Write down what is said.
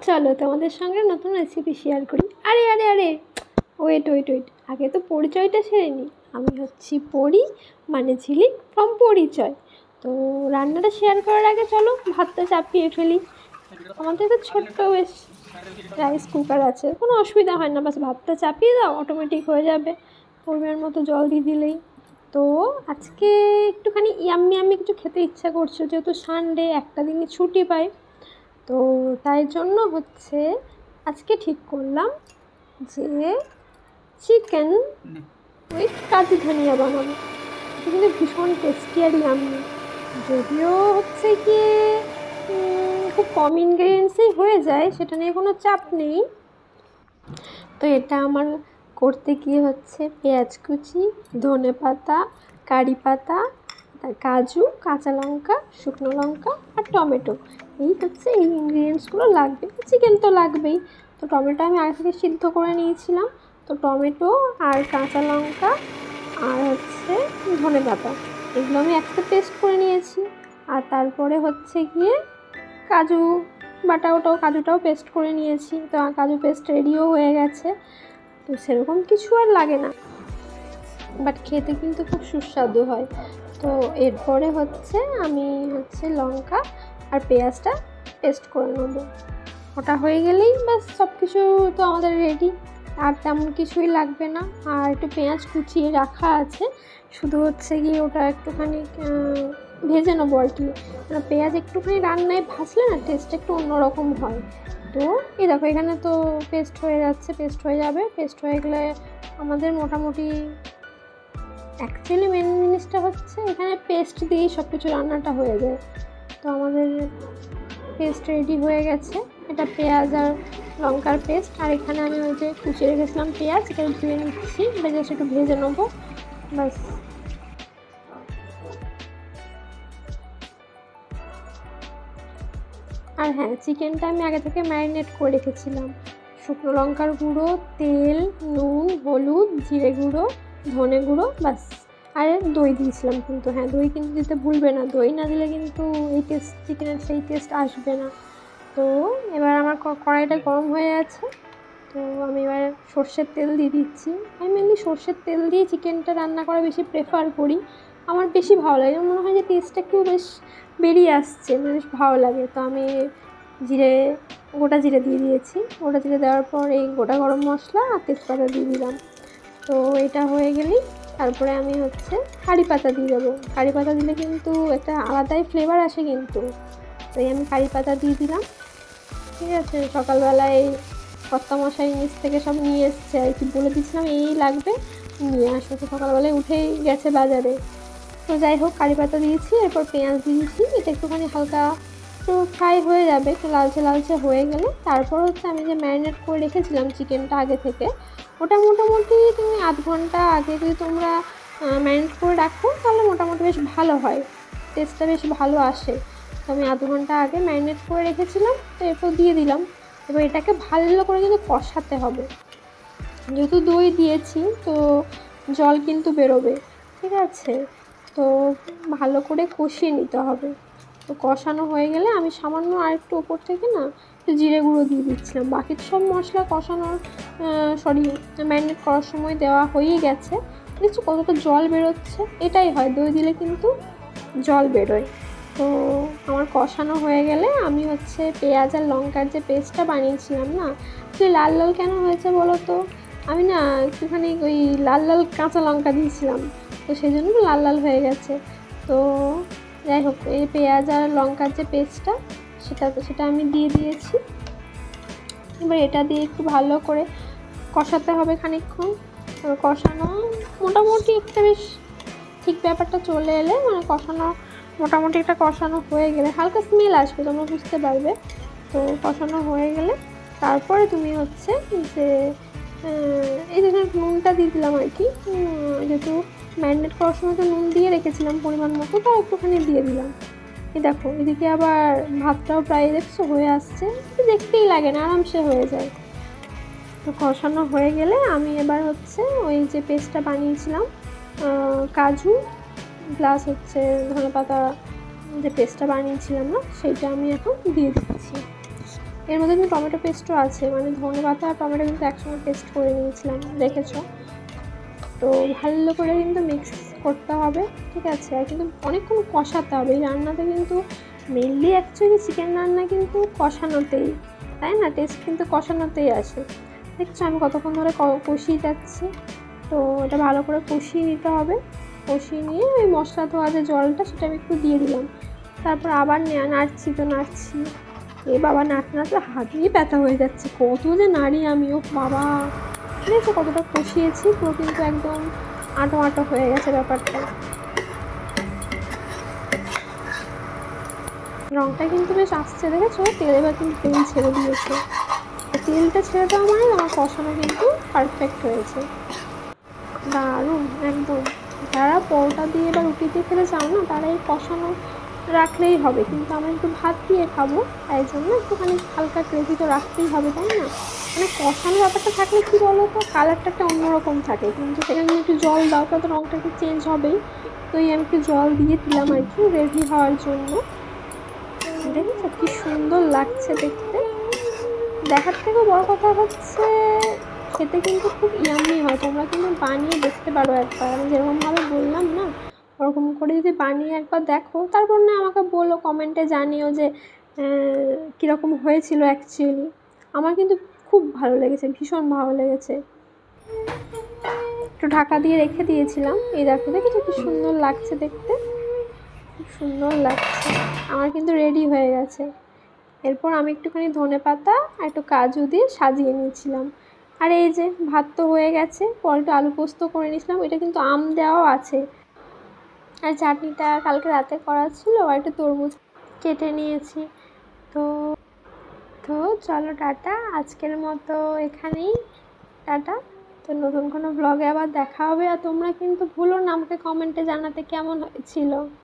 চলো তোমাদের সঙ্গে নতুন রেসিপি শেয়ার করি। আরে আরে আরে ওয়েট, আগে তো পরিচয়টা সেরে নিই। আমি হচ্ছি পরি, মানে ঝিলিক ফ্রম পরিচয়। তো রান্নাটা শেয়ার করার আগে চলো ভাতটা চাপিয়ে ফেলি। আমাদের তো ছোট্ট বেশ রাইস কুকার আছে, কোনো অসুবিধা হয় না, বাস ভাতটা চাপিয়ে দাও, অটোমেটিক হয়ে যাবে। পরিমাণ মতো জল দিয়ে দিলেই। তো আজকে একটুখানি ইয়াম্মি কিছু খেতে ইচ্ছা করছে, যেহেতু সানডে একটা দিনই ছুটি পাই। তো তাই জন্য হচ্ছে আজকে ঠিক করলাম যে চিকেন উইথ কাজু ধনিয়া বানাবো। এটা কিন্তু ভীষণ টেস্টি আর ইয়াম্মি। যদিও হচ্ছে গিয়ে খুব কম ইনগ্রেডিয়েন্টসেই হয়ে যায়, সেটা নিয়ে কোনো চাপ নেই। তো এটা আমার করতে গিয়ে হচ্ছে পেঁয়াজ কুচি, ধনে পাতা, কারি পাতা, কাজু, কাঁচা লঙ্কা, শুকনো লঙ্কা আর টমেটো, এই হচ্ছে এই ইনগ্রিডিয়েন্টসগুলো লাগবে। চিকেন তো লাগবেই। তো টমেটো আমি আগে থেকে সিদ্ধ করে নিয়েছিলাম। তো টমেটো আর কাঁচা লঙ্কা আর হচ্ছে ধনে পাতা, এগুলো আমি একসাথে পেস্ট করে নিয়েছি। আর তারপরে হচ্ছে গিয়ে কাজু কাজুটাও পেস্ট করে নিয়েছি। তো কাজু পেস্ট রেডিও হয়ে গেছে। তো সেরকম কিছু আর লাগে না, বাট খেতে কিন্তু খুব সুস্বাদু হয়। তো এরপরে হচ্ছে আমি লঙ্কা আর পেঁয়াজটা পেস্ট করে নেব। ওটা হয়ে গেলেই ব্যাস সব কিছু তো আমাদের রেডি, আর তেমন কিছুই লাগবে না। আর একটু পেঁয়াজ কুচিয়ে রাখা আছে, শুধু হচ্ছে গিয়ে ওটা একটুখানি ভেজে নেবো আর কি। পেঁয়াজ একটুখানি রান্নায় ভাজলে না টেস্ট একটু অন্যরকম হয়। তো এই দেখো এখানে তো পেস্ট হয়ে যাচ্ছে, পেস্ট হয়ে যাবে। পেস্ট হয়ে গেলে আমাদের মোটামুটি অ্যাকচুয়ালি মেন জিনিসটা হচ্ছে এখানে পেস্ট দিয়েই সব কিছু রান্নাটা হয়ে যায়। তো আমাদের পেস্ট রেডি হয়ে গেছে। এটা পেঁয়াজ আর লঙ্কার পেস্ট। আর এখানে আমি ওই যে কুচিয়ে রেখেছিলাম পেঁয়াজ, এটা ধুয়ে নিচ্ছি, এটা জাস্ট একটু ভেজে নেবো ব্যাস। আর হ্যাঁ, চিকেনটা আমি আগে থেকে ম্যারিনেট করে রেখেছিলাম। শুকনো লঙ্কার গুঁড়ো, তেল, নুন, হলুদ, জিরে গুঁড়ো, ধনে গুঁড়ো, ব্যাস। আর দই দিয়েছিলাম কিন্তু, হ্যাঁ দই কিন্তু দিতে ভুলবে না, দই না দিলে কিন্তু এই টেস্ট চিকেনের সেই টেস্ট আসবে না। তো এবার আমার কড়াইটা গরম হয়ে আছে। তো আমি এবার সর্ষের তেল দিয়ে দিচ্ছি। আমি মেনলি সর্ষের তেল দিয়ে চিকেনটা রান্না করা বেশি প্রেফার করি, আমার বেশি ভালো লাগে। মনে হয় যে টেস্টটা একটু বেশ বেরিয়ে আসছে, মানে বেশ ভালো লাগে। তো আমি গোটা জিরে দিয়ে দিয়েছি। গোটা জিরে দেওয়ার পর এই গোটা গরম মশলা আর তেজপাতা দিয়ে দিলাম। তো এটা হয়ে গেলেই তারপরে আমি কারি পাতা দিয়ে দেবো। কারি পাতা দিলে কিন্তু একটা আলাদাই ফ্লেভার আসে কিন্তু। তো আমি কারি পাতা দিয়ে দিলাম। ঠিক আছে, সকালবেলায় কর্তামশাই নিচ থেকে সব নিয়ে এসছে আর কি, বলে দিচ্ছিলাম এই লাগবে নিয়ে আসো। তো সকালবেলায় উঠেই গেছে বাজারে। তো যাই হোক, কারি পাতা দিয়েছি, এরপর পেঁয়াজ দিয়েছি। এটা একটুখানি হালকা একটু ফ্রাই হয়ে যাবে, একটু লালচে হয়ে গেলে তারপর আমি যে ম্যারিনেট করে রেখেছিলাম চিকেনটা আগে থেকে, ওটা মোটামুটি তুমি আধ ঘন্টা আগে যদি তোমরা ম্যারিনেট করে রাখো তাহলে মোটামুটি বেশ ভালো হয়, টেস্টটা বেশ ভালো আসে। তো আমি আধ ঘন্টা আগে ম্যারিনেট করে রেখেছিলাম। তো এরপর দিয়ে দিলাম। এবার এটাকে ভালো করে কিন্তু কষাতে হবে, যেহেতু দই দিয়েছি তো জল কিন্তু বেরোবে। ঠিক আছে, তো ভালো করে কষিয়ে নিতে হবে। তো কষানো হয়ে গেলে আমি সামান্য আর একটু ওপর থেকে না একটু জিরে গুঁড়ো দিয়ে দিচ্ছিলাম। বাকি সব মশলা কষানোর ম্যারিনেট করার সময় দেওয়া হয়েই গেছে। দেখছো কতটা জল বেরোচ্ছে, এটাই হয় দই দিলে কিন্তু জল বেরোয়। তো আমার কষানো হয়ে গেলে আমি পেঁয়াজ আর লঙ্কার যে পেস্টটা বানিয়েছিলাম না, সেই লাল কেন হয়েছে বলো তো, আমি না একটুখানি ওই লাল কাঁচা লঙ্কা দিয়েছিলাম, তো সেই জন্য লাল হয়ে গেছে। তো যাই হোক, এই পেঁয়াজ আর লঙ্কার যে পেস্টটা সেটা আমি দিয়ে দিয়েছি। এবার এটা দিয়ে একটু ভালো করে কষাতে হবে খানিকক্ষণ। কষানো মোটামুটি একটা বেশ ঠিক ব্যাপারটা চলে এলে, মানে মোটামুটি একটা কষানো হয়ে গেলে হালকা স্মেল আসবে, তোমরা বুঝতে পারবে। তো কষানো হয়ে গেলে তারপরে তুমি যে এই যে নুনটা দিয়ে দিলাম আর কি, যেহেতু ম্যারিনেট করার সময় তো নুন দিয়ে রেখেছিলাম পরিমাণ মতো, তাও একটুখানি দিয়ে দিলাম। এই দেখো এদিকে আবার ভাতটাও প্রায় দেখছো হয়ে আসছে, দেখতেই লাগে না, আরামসে হয়ে যায়। তো কষানো হয়ে গেলে আমি এবার ওই যে পেস্টটা বানিয়েছিলাম কাজু প্লাস ধনে পাতা যে পেস্টটা বানিয়েছিলাম না, সেইটা আমি এখন দিয়ে দিচ্ছি। এর মধ্যে কিন্তু টমেটো পেস্টও আছে, মানে ধনে পাতা আর টমেটো কিন্তু একসঙ্গে পেস্ট করে নিয়েছিলাম, দেখেছো তো। ভালো করে কিন্তু মিক্স করতে হবে, ঠিক আছে। আর কিন্তু অনেকক্ষণ কষাতে হবে এই রান্নাতে, কিন্তু মেনলি অ্যাকচুয়ালি চিকেন রান্না কিন্তু কষানোতেই, তাই না, টেস্ট কিন্তু কষানোতেই আসে। দেখছো আমি কতক্ষণ ধরে কষিয়ে যাচ্ছি। তো এটা ভালো করে কষিয়ে নিতে হবে। কষিয়ে নিয়ে ওই মশলা ধোয়া যে জলটা সেটা আমি একটু দিয়ে দিলাম। তারপর আবার নাড়ছি তো নাড়ছি। এ বাবা, নাড়তে নাড়তে হাতেই ব্যথা হয়ে যাচ্ছে, কত যে নাড়ি আমিও বাবা। দেখছো কতটা কষিয়েছি, পুরো কিন্তু একদম আটো আটো হয়ে গেছে ব্যাপারটা। রঙটা কিন্তু বেশ আসছে, দেখেছো তেল এবার কিন্তু তেল ছেড়ে দিয়েছে। তেলটা ছেড়ে দেওয়া মানে আমার কষানো কিন্তু পারফেক্ট হয়েছে, দারুণ একদম। যারা পরোটা দিয়ে বা রুটি দিয়ে খেতে চাও না, তারা এই কষানো রাখলেই হবে, কিন্তু আমরা একটু ভাত দিয়ে খাবো, তাই জন্য একটুখানি হালকা গ্রেভি তো রাখতেই হবে, তাই না। মানে কষানো ব্যাপারটা থাকলে কী বলো তো, কালারটা একটা অন্যরকম থাকে, কিন্তু সেখানে একটু জল দাও তো রঙটা একটু চেঞ্জ হবেই। তো আমি একটু জল দিয়ে দিলাম আর কি রেডি হওয়ার জন্য। দেখেছো কি সুন্দর লাগছে দেখতে। দেখার থেকেও বড় কথা হচ্ছে খেতে কিন্তু খুব ইয়াম্মি হয়। তোমরা কিন্তু বানিয়ে দেখতে পারো একবার, আমি যেরকমভাবে বললাম না ওরকম করে যদি বানিয়ে একবার দেখো, তারপর না আমাকে বলো, কমেন্টে জানিও যে কীরকম হয়েছিল অ্যাকচুয়ালি। আমার কিন্তু খুব ভালো লেগেছে, ভীষণ ভালো লেগেছে। একটু ঢাকা দিয়ে রেখে দিয়েছিলাম, এই দেখো দেখেছো কি সুন্দর লাগছে দেখতে, খুব সুন্দর লাগছে। আমার কিন্তু রেডি হয়ে গেছে। এরপর আমি একটুখানি ধনেপাতা আর একটু কাজু দিয়ে সাজিয়ে নিয়েছিলাম। আর এই যে ভাত তো হয়ে গেছে, পরে একটু আলু পোস্ত করে নিয়েছিলাম, এটা কিন্তু আম দেওয়াও আছে। আর চাটনিটা কালকে রাতে করা ছিল, আর একটু তরমুজ কেটে নিয়েছি। তো তো চলো টাটা, আজকের মতো এখানেই টাটা। তো নতুন কোনো ব্লগে আবার দেখা হবে। আর তোমরা কিন্তু ভুলো না আমাকে কমেন্টে জানাতে কেমন হয়েছিল।